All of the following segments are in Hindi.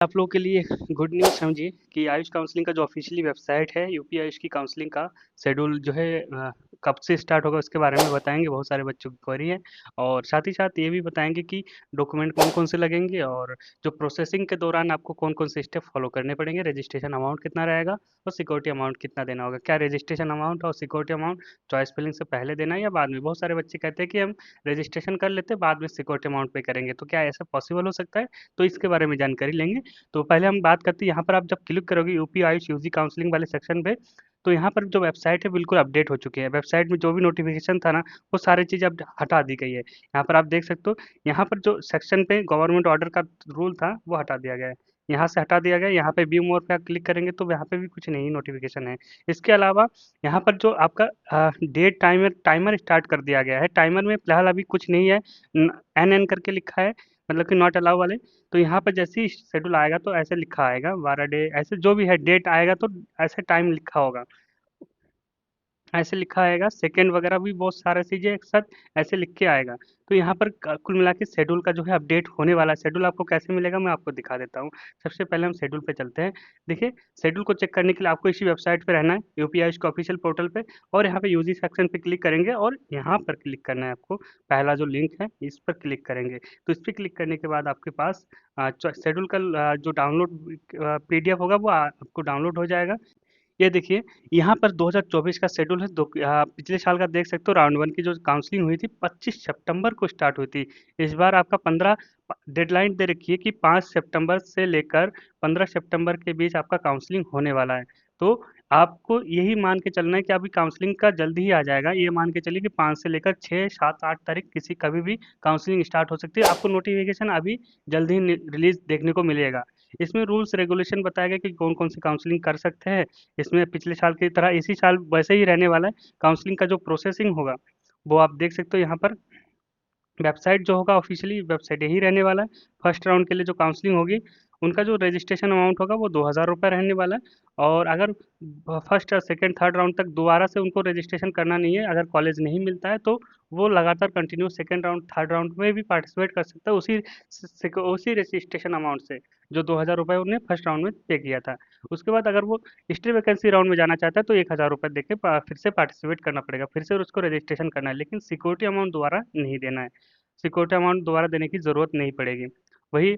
आप लोगों के लिए गुड न्यूज़ समझिए कि आयुष काउंसलिंग का जो ऑफिशियली वेबसाइट है यूपी आयुष की काउंसलिंग का शेड्यूल जो है कब से स्टार्ट होगा उसके बारे में बताएंगे। बहुत सारे बच्चों की क्वेरी है और साथ ही साथ ये भी बताएंगे कि डॉक्यूमेंट कौन कौन से लगेंगे और जो प्रोसेसिंग के दौरान आपको कौन कौन से स्टेप फॉलो करने पड़ेंगे, रजिस्ट्रेशन अमाउंट कितना रहेगा और सिक्योरिटी अमाउंट कितना देना होगा। क्या रजिस्ट्रेशन अमाउंट और सिक्योरिटी अमाउंट चॉइस फिलिंग से पहले देना है या बाद में? बहुत सारे बच्चे कहते हैं कि हम रजिस्ट्रेशन कर लेते हैं बाद में सिक्योरिटी अमाउंट पे करेंगे, तो क्या ऐसा पॉसिबल हो सकता है? तो इसके बारे में जानकारी लेंगे। तो पहले हम बात करते हैं, यहाँ पर आप जब क्लिक करोगे यूपी आयुष यूजी काउंसलिंग वाले सेक्शन पे, तो यहाँ पर जो वेबसाइट है बिल्कुल अपडेट हो चुकी है। वेबसाइट में जो भी नोटिफिकेशन था ना, वो सारी चीज़ अब हटा दी गई है। यहाँ पर आप देख सकते हो, यहाँ पर जो सेक्शन पे गवर्नमेंट ऑर्डर का रूल था वो हटा दिया गया है। यहाँ से हटा दिया गया है। यहाँ पे व्यू मोर पे आप क्लिक करेंगे तो यहाँ पे भी कुछ नई नोटिफिकेशन है। इसके अलावा यहाँ पर जो आपका डेट टाइमर टाइमर स्टार्ट कर दिया गया है। टाइमर में फिलहाल अभी कुछ नहीं है, एन एन करके लिखा है, मतलब कि नॉट अलाउ वाले। तो यहाँ पर जैसे ही शेड्यूल आएगा तो ऐसे लिखा आएगा 12 डे, ऐसे जो भी है डेट आएगा तो ऐसे टाइम लिखा होगा, ऐसे लिखा आएगा, सेकंड वगैरह भी बहुत सारा चीज़ें एक साथ ऐसे लिख के आएगा। तो यहाँ पर कुल मिला के शेड्यूल का जो है अपडेट होने वाला है। शेड्यूल आपको कैसे मिलेगा मैं आपको दिखा देता हूँ। सबसे पहले हम शेड्यूल पे चलते हैं। देखिए, शेड्यूल को चेक करने के लिए आपको इसी वेबसाइट पे रहना है, यूपीआई के ऑफिशियल पोर्टल पे, और यहाँ पे यूजी सेक्शन पे क्लिक करेंगे और यहाँ पर क्लिक करना है आपको। पहला जो लिंक है इस पर क्लिक करेंगे। तो इस पर क्लिक करने के बाद आपके पास शेड्यूल का जो डाउनलोड पीडीएफ होगा वो आपको डाउनलोड हो जाएगा। ये देखिए, यहाँ पर 2024 का शेड्यूल है। पिछले साल का देख सकते हो, राउंड वन की जो काउंसलिंग हुई थी 25 सितंबर को स्टार्ट हुई थी। इस बार आपका 15 डेडलाइन दे रखी है कि 5 सितंबर से लेकर 15 सितंबर के बीच आपका काउंसलिंग होने वाला है। तो आपको यही मान के चलना है कि अभी काउंसलिंग का जल्दी ही आ जाएगा। ये मान के चलिए कि 5 से लेकर 6, 7, 8 तारीख किसी कभी भी काउंसलिंग स्टार्ट हो सकती है। आपको नोटिफिकेशन अभी जल्दी ही रिलीज देखने को मिलेगा। इसमें रूल्स रेगुलेशन बताया गया कि कौन कौन सी काउंसलिंग कर सकते हैं। इसमें पिछले साल की तरह इसी साल वैसे ही रहने वाला है। काउंसलिंग का जो प्रोसेसिंग होगा वो आप देख सकते हो यहाँ पर। वेबसाइट जो होगा ऑफिशियली वेबसाइट यही रहने वाला है। फर्स्ट राउंड के लिए जो काउंसलिंग होगी उनका जो रजिस्ट्रेशन अमाउंट होगा वो 2,000 रुपये रहने वाला है। और अगर फर्स्ट और सेकेंड थर्ड राउंड तक दोबारा से उनको रजिस्ट्रेशन करना नहीं है, अगर कॉलेज नहीं मिलता है तो वो लगातार continue second round third round में भी पार्टिसिपेट कर सकता है उसी रजिस्ट्रेशन अमाउंट से जो 2,000 रुपये उन्हें फर्स्ट राउंड में पे किया था। उसके बाद अगर वो हिस्ट्री वैकेंसी राउंड में जाना चाहता है तो 1,000 रुपये दे के फिर से पार्टिसिपेट करना पड़ेगा, फिर से उसको रजिस्ट्रेशन करना है, लेकिन सिक्योरिटी अमाउंट दोबारा नहीं देना है। सिक्योरिटी अमाउंट दोबारा देने की ज़रूरत नहीं पड़ेगी। वही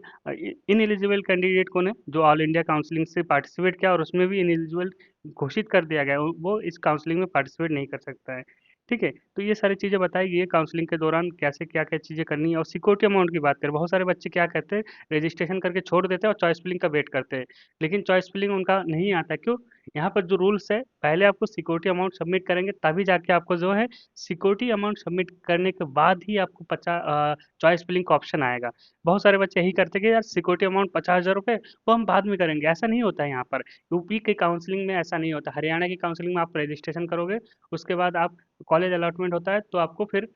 इन एलिजिबल कैंडिडेट कौन है जो ऑल इंडिया काउंसलिंग से पार्टिसिपेट किया और उसमें भी इन एलिजिबल घोषित कर दिया गया है, वो इस काउंसलिंग में पार्टिसिपेट नहीं कर सकता है। ठीक है, तो ये सारी चीज़ें बताई गई है काउंसलिंग के दौरान कैसे क्या क्या चीज़ें करनी है। और सिक्योरिटी अमाउंट की बात करें, बहुत सारे बच्चे क्या कहते हैं, रजिस्ट्रेशन करके छोड़ देते हैं और चॉइस फिलिंग का वेट करते हैं, लेकिन चॉइस फिलिंग उनका नहीं आता। क्यों? यहाँ पर जो रूल्स है, पहले आपको सिक्योरिटी अमाउंट सबमिट करेंगे तभी जाके आपको जो है सिक्योरिटी अमाउंट सबमिट करने के बाद ही आपको चॉइस फिलिंग का ऑप्शन आएगा। बहुत सारे बच्चे यही करते हैं कि यार सिक्योरिटी अमाउंट 50,000 रुपये वो हम बाद में करेंगे। ऐसा नहीं होता है यहाँ पर। यूपी के काउंसलिंग में ऐसा नहीं होता। हरियाणा की काउंसलिंग में आप रजिस्ट्रेशन करोगे, उसके बाद आप कॉलेज अलॉटमेंट होता है तो आपको फिर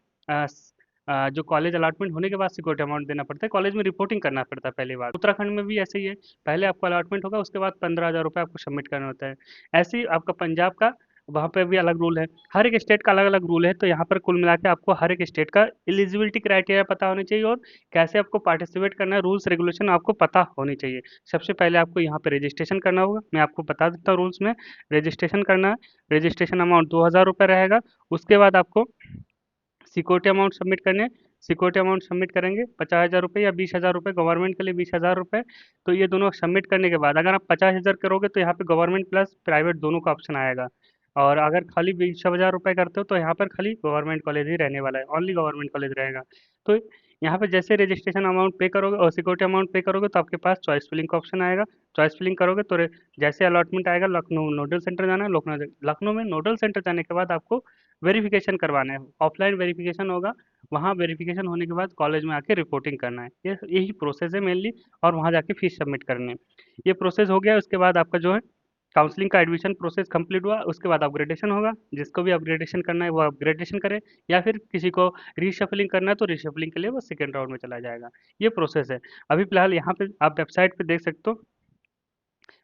जो कॉलेज अलॉटमेंट होने के बाद सिक्योरिटी अमाउंट देना पड़ता है। कॉलेज में रिपोर्टिंग करना पड़ता है पहली बार। उत्तराखंड में भी ऐसे ही है, पहले आपको अलॉटमेंट होगा उसके बाद 15,000 रुपये आपको सबमिट करना होता है। ऐसे ही आपका पंजाब का, वहाँ पे भी अलग रूल है। हर एक स्टेट का अलग अलग रूल है। तो यहाँ पर कुल मिला के आपको हर एक स्टेट का एलिजिबिलिटी क्राइटेरिया पता होनी चाहिए और कैसे आपको पार्टिसिपेट करना है, रूल्स रेगुलेशन आपको पता होनी चाहिए। सबसे पहले आपको यहाँ पे रजिस्ट्रेशन करना होगा। मैं आपको बता देता हूँ रूल्स में। रजिस्ट्रेशन करना है, रजिस्ट्रेशन अमाउंट 2,000 रुपये रहेगा। उसके बाद आपको सिक्योरिटी अमाउंट सबमिट करने हैं। सिक्योरिटी अमाउंट सबमिट करेंगे 50,000 रुपये या 20,000 रुपये, गवर्नमेंट के लिए 20,000 रुपये। तो ये दोनों सबमिट करने के बाद अगर आप 50,000 करोगे तो यहाँ पे गवर्नमेंट प्लस प्राइवेट दोनों का ऑप्शन आएगा। और अगर खाली 20,000 रुपये करते हो तो यहाँ पर खाली गवर्नमेंट कॉलेज ही रहने वाला है, ओनली गवर्नमेंट कॉलेज रहेगा। तो यहाँ पे जैसे रजिस्ट्रेशन अमाउंट पे करोगे और सिक्योरिटी अमाउंट पे करोगे तो आपके पास चॉइस फिलिंग का ऑप्शन आएगा। चॉइस फिलिंग करोगे तो जैसे अलॉटमेंट आएगा, लखनऊ नोडल सेंटर जाना है। लखनऊ में नोडल सेंटर जाने के बाद आपको वेरिफिकेशन करवाना है, ऑफलाइन वेरिफिकेशन होगा। वहाँ वेरिफिकेशन होने के बाद कॉलेज में आके रिपोर्टिंग करना है। ये यही प्रोसेस है मेनली। और वहाँ जाके फीस सबमिट करनी है। ये प्रोसेस हो गया, उसके बाद आपका जो है काउंसलिंग का एडमिशन प्रोसेस कंप्लीट हुआ। उसके बाद अपग्रेडेशन होगा। जिसको भी अपग्रेडेशन करना है वो अपग्रेडेशन करे, या फिर किसी को रीशफलिंग करना है तो रीशफलिंग के लिए वो सेकेंड राउंड में चला जाएगा। ये प्रोसेस है। अभी फिलहाल यहाँ पे आप वेबसाइट पे देख सकते हो।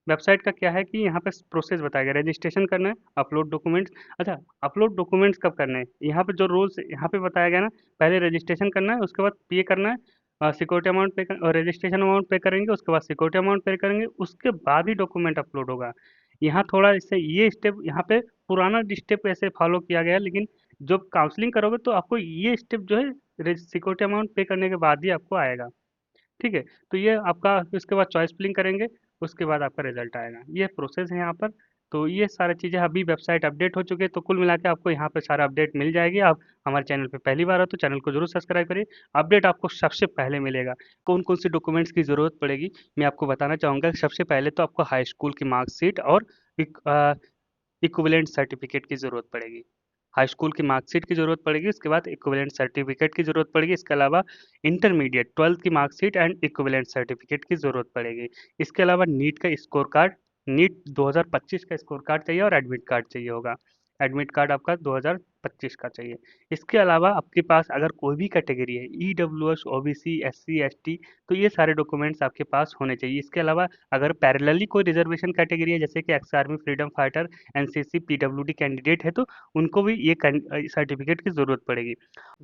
वेबसाइट का क्या है कि यहाँ पे प्रोसेस बताया गया, रजिस्ट्रेशन करना है, अपलोड डॉक्यूमेंट्स। अच्छा, अपलोड डॉक्यूमेंट्स कब करने हैं, यहाँ पे जो रूल्स यहाँ पे बताया गया ना, पहले रजिस्ट्रेशन करना है, उसके बाद पे करना है, सिक्योरिटी अमाउंट पे और रजिस्ट्रेशन अमाउंट पे करेंगे, उसके बाद सिक्योरिटी अमाउंट पे करेंगे, उसके बाद ही डॉक्यूमेंट अपलोड होगा। यहाँ थोड़ा इससे ये स्टेप यहाँ पे पुराना स्टेप ऐसे फॉलो किया गया है, लेकिन जब काउंसलिंग करोगे तो आपको ये स्टेप जो है सिक्योरिटी अमाउंट पे करने के बाद ही आपको आएगा। ठीक है, तो ये आपका उसके बाद चॉइस फिलिंग करेंगे, उसके बाद आपका रिजल्ट आएगा, ये प्रोसेस है यहाँ पर। तो ये सारी चीज़ें अभी वेबसाइट अपडेट हो चुकी है, तो कुल मिला के आपको यहाँ पे सारा अपडेट मिल जाएगी। आप हमारे चैनल पे पहली बार हो तो चैनल को जरूर सब्सक्राइब करिए, अपडेट आपको सबसे पहले मिलेगा। कौन कौन सी डॉक्यूमेंट्स की ज़रूरत पड़ेगी मैं आपको बताना चाहूँगा। सबसे पहले तो आपको हाई स्कूल की मार्कशीट और इक्विवेलेंट सर्टिफिकेट की ज़रूरत पड़ेगी। हाई स्कूल की मार्कशीट की ज़रूरत पड़ेगी, उसके बाद इक्विवेलेंट सर्टिफिकेट की ज़रूरत पड़ेगी, इसके अलावा इंटरमीडिएट 12th की मार्कशीट एंड इक्विवेलेंट सर्टिफिकेट की ज़रूरत पड़ेगी। इसके अलावा नीट का स्कोर कार्ड, नीट 2025 का स्कोर कार्ड चाहिए और एडमिट कार्ड चाहिए होगा। एडमिट कार्ड आपका 2025 का चाहिए। इसके अलावा आपके पास अगर कोई भी कैटेगरी है, ईडब्ल्यूएस, ओबीसी, एससी, एसटी, तो ये सारे डॉक्यूमेंट्स आपके पास होने चाहिए। इसके अलावा अगर पैरेलली कोई रिजर्वेशन कैटेगरी है, जैसे कि ex army, freedom fighter, NCC, PWD candidate है, तो उनको भी ये सर्टिफिकेट की ज़रूरत पड़ेगी।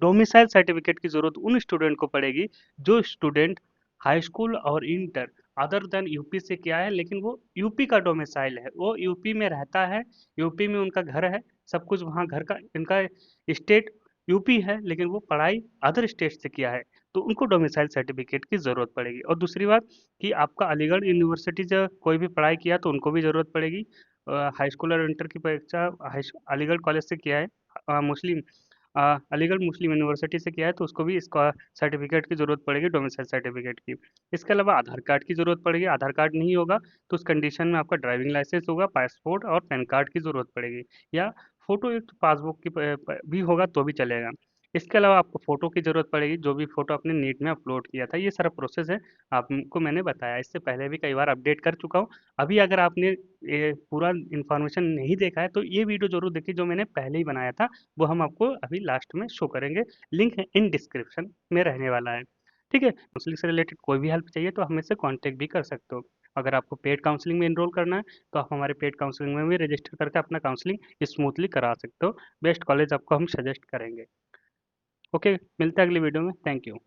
डोमिसाइल सर्टिफिकेट की ज़रूरत उन स्टूडेंट को पड़ेगी जो स्टूडेंट हाई स्कूल और इंटर अदर देन यूपी से किया है, लेकिन वो यूपी का डोमिसाइल है, वो यूपी में रहता है, यूपी में उनका घर है, सब कुछ वहाँ घर का, इनका स्टेट यूपी है, लेकिन वो पढ़ाई अदर स्टेट से किया है, तो उनको डोमिसाइल सर्टिफिकेट की ज़रूरत पड़ेगी। और दूसरी बात कि आपका अलीगढ़ यूनिवर्सिटी से कोई भी पढ़ाई किया तो उनको भी ज़रूरत पड़ेगी। हाई स्कूल और इंटर की परीक्षा अलीगढ़ कॉलेज से किया है, मुस्लिम अलीगढ़ मुस्लिम यूनिवर्सिटी से किया है, तो उसको भी इसका सर्टिफिकेट की ज़रूरत पड़ेगी, डोमिसाइल सर्टिफिकेट की। इसके अलावा आधार कार्ड की ज़रूरत पड़ेगी, आधार कार्ड नहीं होगा तो उस कंडीशन में आपका ड्राइविंग लाइसेंस होगा, पासपोर्ट और पैन कार्ड की ज़रूरत पड़ेगी, या फोटो युक्त पासबुक की भी होगा तो भी चलेगा। इसके अलावा आपको फ़ोटो की ज़रूरत पड़ेगी, जो भी फ़ोटो आपने नीट में अपलोड किया था। ये सारा प्रोसेस है, आपको मैंने बताया, इससे पहले भी कई बार अपडेट कर चुका हूँ। अभी अगर आपने ये पूरा इन्फॉर्मेशन नहीं देखा है तो ये वीडियो ज़रूर देखिए, जो मैंने पहले ही बनाया था, वो हम आपको अभी लास्ट में शो करेंगे, लिंक इन डिस्क्रिप्शन में रहने वाला है। ठीक है, काउंसलिंग से रिलेटेड कोई भी हेल्प चाहिए तो हमें से कांटेक्ट भी कर सकते हो। अगर आपको पेड काउंसलिंग में एनरोल करना है तो आप हमारे पेड काउंसलिंग में भी रजिस्टर करके अपना काउंसलिंग स्मूथली करा सकते हो। बेस्ट कॉलेज आपको हम सजेस्ट करेंगे। ओके, मिलते हैं अगली वीडियो में। Thank you.